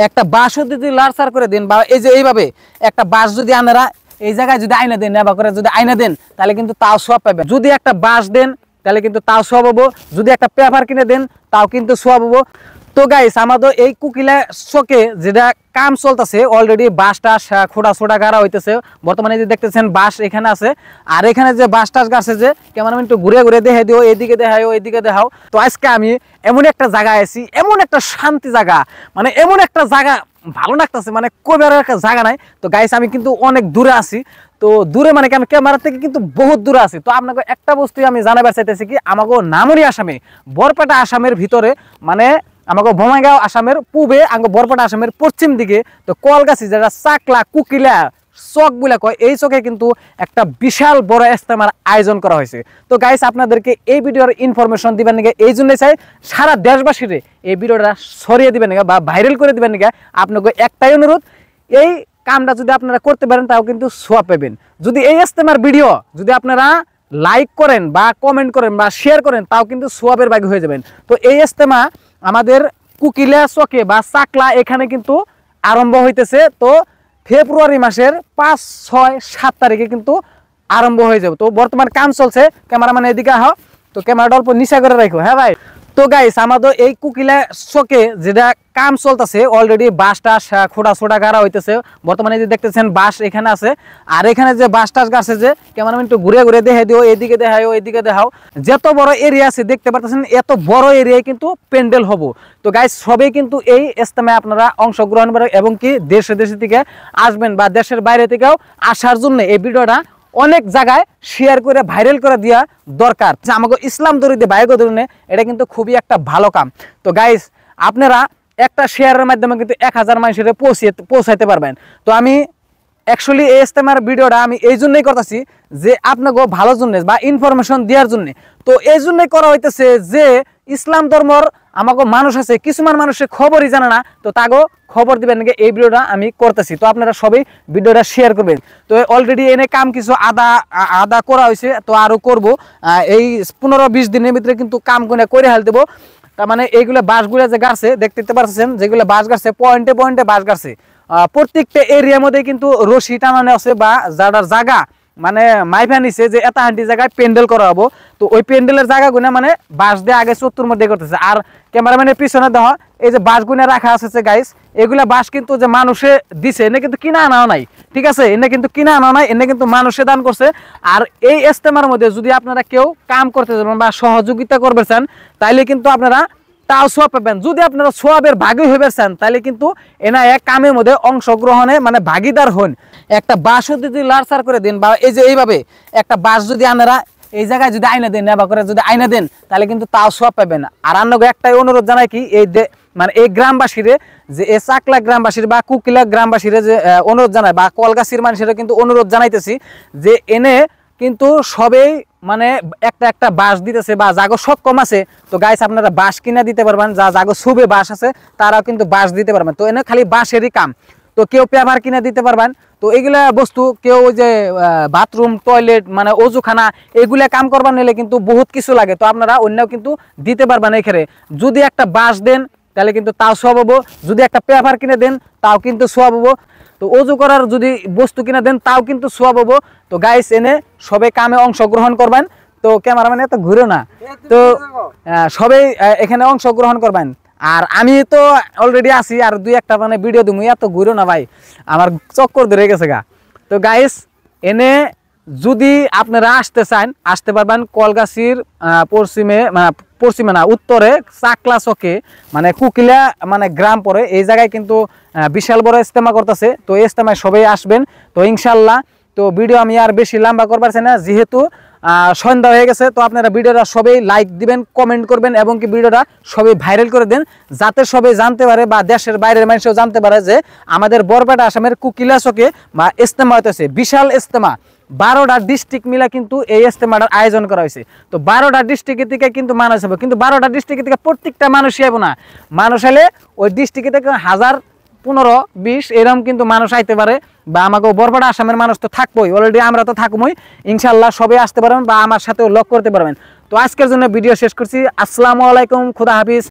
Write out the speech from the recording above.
একটা বাঁশও যদি লাড়সার করে দেন বা এই যে এইভাবে একটা বাঁশ যদি আপনারা এই জায়গায় যদি আইনা দেন নেবা করে যদি আইনা দেন তাহলে কিন্তু তাও সওয়াব পাবেন। যদি একটা বাঁশ দেন তাহলে কিন্তু তাও সওয়াব হবো, যদি একটা পেপার কিনে দেন তাও কিন্তু সওয়াব হবো। তো গাইস আমাদের এই কুকিলা চকে যেটা কাম চলতেছে অলরেডি বাঁশ টাস খোঁড়া ছোটা গাড়া হইতেছে। বর্তমানে যে দেখতেছেন বাঁশ এখানে আছে, আর এখানে যে বাঁশ টাস গাছে যে ক্যামেরাম্যান একটু ঘুরে ঘুরে দেখাই দিও, এইদিকে দেখাও এইদিকে দেখাও। তো আজকে আমি এমন একটা জায়গায় আছি, এমন একটা শান্তি জায়গা, মানে এমন একটা জায়গা ভালো লাগতেছে, মানে কইবার একটা জায়গা নাই। তো গাইস আমি কিন্তু অনেক দূরে আছি, তো দূরে মানে কি আমি ক্যামেরা থেকে কিন্তু বহুত দূরে আছি। তো আপনাকে একটা বস্তু আমি জানাবার চাইতেছি কি, আমাকে নামরি আসামে বরপেটা আসামের ভিতরে, মানে আমাকে বঙ্গাইগাঁও আসামের পূবে, আমাকে বরপেটা আসামের পশ্চিম দিকে, তো কলগাছি যেটা চাকলা কুকিলা চক বলে কয়, এই চকে কিন্তু একটা বিশাল বড় ইজতেমার আয়োজন করা হয়েছে। তো গাইস আপনাদেরকে এই ভিডিওর ইনফরমেশন দিবেন নাকি, এই জন্যই চাই সারা দেশবাসীরে এই ভিডিওটা ছড়িয়ে দিবেন নাকি বা ভাইরাল করে দিবেন নাকি। আপনাকে একটাই অনুরোধ, এই কামটা যদি আপনারা করতে পারেন তাও কিন্তু সওয়াব পাবেন। যদি এই ইজতেমার ভিডিও যদি আপনারা লাইক করেন বা কমেন্ট করেন বা শেয়ার করেন তাও কিন্তু সওয়াবের ভাগী হয়ে যাবেন। তো এই ইজতেমা আমাদের কুকিলা চকে বা চাকলা এখানে কিন্তু আরম্ভ হইতেছে। তো ফেব্রুয়ারি মাসের 5, 6, 7 তারিখে কিন্তু আরম্ভ হয়ে যাবে। তো বর্তমান কাম চলছে, ক্যামেরাম্যান এদিকে আহ, তো ক্যামেরাটা অল্প নিচা করে রাখো। হ্যাঁ ভাই, তো গাইস আমাদের এই কুকিলা চকে যেটা কাম চলতেছে অলরেডি বাঁশ টাস খোঁড়া ছোটা গাড়া হইতেছে। বর্তমানে যে দেখতেছেন বাঁশ এখানে আছে, আর এখানে যে বাঁশ টাস গাছে যে ক্যামেরাম্যান একটু ঘুরে ঘুরে দেখাই দিও, এইদিকে দেখাও এইদিকে দেখাও। যত বড় এরিয়া আছে দেখতে পাচ্ছেন, এত বড় এরিয়ায় কিন্তু প্যান্ডেল হবো। তো গাইস সবাই কিন্তু এই ইজতেমায় আপনারা অংশগ্রহণ করেন এবং কি দেশে দেশে থেকে আসবেন বা দেশের বাইরে থেকেও আসার জন্য এই ভিডিওটা অনেক জায়গায় শেয়ার করে ভাইরাল করে দেওয়া দরকার। আমাকে ইসলাম দরিদ্র বাইক ধরনে এটা কিন্তু খুবই একটা ভালো কাম। তো গাইস আপনারা একটা শেয়ারের মাধ্যমে কিন্তু 1000 মানুষের পৌঁছাইতে পারবেন। তো আমি অ্যাকচুয়ালি এই ইজতেমার ভিডিওটা আমি এই জন্যই করতেছি যে আপনাকে ভালো জন্য বা ইনফরমেশন দেওয়ার জন্য। তো এই জন্যই করা হইতেছে যে ইসলাম ধর্মর আমাকে মানুষ আছে, কিছুমান মানুষের খবরই জানে না, তো তাগো খবর দিবেন নাকি এই ভিডিওটা আমি করতেছি। তো আপনারা সবাই ভিডিওটা শেয়ার করবেন। তো অলরেডি এনে কাম কিছু আদা করা হয়েছে, তো আরও করবো এই 15-20 দিনের ভিতরে কিন্তু কাম করে হাল দেবো। তার মানে এইগুলো বাঁশগুলো যে গাছে দেখতে পাচ্ছেন, যেগুলো বাঁশ গাছে পয়েন্টে পয়েন্টে বাঁশ গাছে প্রত্যেকটা এরিয়ার মধ্যে কিন্তু রশি টানানো আছে বা যার জায়গা মানে মাইফা নিছে যে এত হান্টি জায়গায় প্যান্ডেল করা হবো। তো ওই প্যান্ডেলের জায়গাগুলো মানে বাঁশ দিয়ে আগে 70 মধ্যে করতেছে। আর ক্যামেরাম্যানের পিছনে দেওয়া এই যে বাঁশগুলো রাখা আছে গাইস, এগুলা বাঁশ কিন্তু যে মানুষে দিছে, এনে কিন্তু কিনা আনাও নাই, ঠিক আছে, এনে কিন্তু কিনা আনাও নাই, এনে কিন্তু মানুষে দান করছে। আর এই ইজতেমার মধ্যে যদি আপনারা কেউ কাম করতে যাবেন বা সহযোগিতা করবে চান তাইলে কিন্তু আপনারা তাও সওয়াব পাবেন। যদি আপনারা সওয়াবের ভাগী হইবে চান তাহলে কিন্তু এনা এক কামের মধ্যে অংশগ্রহণে মানে ভাগিদার হন। একটা বাঁশও যদি লাড়সার করে দেন বা এই যে এইভাবে একটা বাঁশ যদি আপনারা এই জায়গায় যদি আইনা দেন নেবা করে যদি আইনা দেন তাহলে কিন্তু তাও সওয়াব পাবেন। আর আপনাকে একটাই অনুরোধ জানাই কি, এই মানে এই গ্রামবাসীরে যে এই চাকলা গ্রামবাসীর বা কুকিলা গ্রামবাসীরে যে অনুরোধ জানায় বা কলগাছির মানুষেরা কিন্তু অনুরোধ জানাইতেছি যে এনে কিন্তু সবেই মানে একটা বাঁশ দিতেছে বা জাগো সক্ষম আছে। তো গাইস আপনারা বাঁশ কিনা দিতে পারবেন, যা জাগো সুবে বাঁশ আছে তারাও কিন্তু বাঁশ দিতে পারবেন। তো এনে খালি বাঁশেরই কাম, তো কেউ পেপার কিনা দিতে পারবেন। তো এইগুলা বস্তু কেউ ওই যে বাথরুম টয়লেট মানে অজুখানা এগুলা কাম করবার নিলে কিন্তু বহুত কিছু লাগে, তো আপনারা অন্যও কিন্তু দিতে পারবেন এখানে। যদি একটা বাঁশ দেন তাহলে কিন্তু তাও সওয়াব হবো, যদি একটা পেপার কিনে দেন তাও কিন্তু সওয়াব হবো, তো অজু করার যদি বস্তু কিনে দেন তাও কিন্তু সওয়াব হবো। তো গাইস এনে সবাই কামে অংশগ্রহণ করবেন। তো ক্যামেরাম্যান এত ঘুরো না, তো সবাই এখানে অংশগ্রহণ করবেন। আর আমি তো অলরেডি আছি, আর 2-1টা মানে ভিডিও দিমু, এত ঘুরো না ভাই, আমার চক্কর ধরে গেছে গা। তো গাইস এনে যদি আপনারা আসতে চান আসতে পারবেন কলগাছির পশ্চিমে না উত্তরে চাকলা চকে মানে কুকিলা মানে গ্রাম পরে এই জায়গায় কিন্তু বিশাল বড় ইজতেমা করতেছে। তো এই ইজতেমায় সবাই আসবেন তো ইনশাল্লাহ। তো ভিডিও আমি আর বেশি লম্বা করবার চাই না, যেহেতু সন্ধ্যা হয়ে গেছে। তো আপনারা ভিডিওটা সবাই লাইক দিবেন, কমেন্ট করবেন এবং কি ভিডিওটা সবাই ভাইরাল করে দেন, যাতে সবাই জানতে পারে বা দেশের বাইরের মানুষও জানতে পারে যে আমাদের বরপেটা আসামের কুকিলা চকে বা ইজতেমা হইতেছে বিশাল ইজতেমা। 12টা ডিস্ট্রিক্ট মিলা কিন্তু এই ইজতেমাটার আয়োজন করা হয়েছে। তো 12টা ডিস্ট্রিক্টের থেকে কিন্তু মানুষ হবে, কিন্তু 12টা ডিস্ট্রিক্টের থেকে প্রত্যেকটা মানুষই হবে না, মানুষ হলে ওই ডিস্ট্রিক্টে থেকে 1000, 15, 20 এরকম কিন্তু মানুষ আইতে পারে। বা আমাকে বরপেটা আসামের মানুষ তো থাকবোই, অলরেডি আমরা তো থাকবোই, ইনশাল্লাহ সবাই আসতে পারবেন বা আমার সাথেও লক করতে পারবেন। তো আজকের জন্য ভিডিও শেষ করছি। আসসালামু আলাইকুম, খুদা হাফিজ।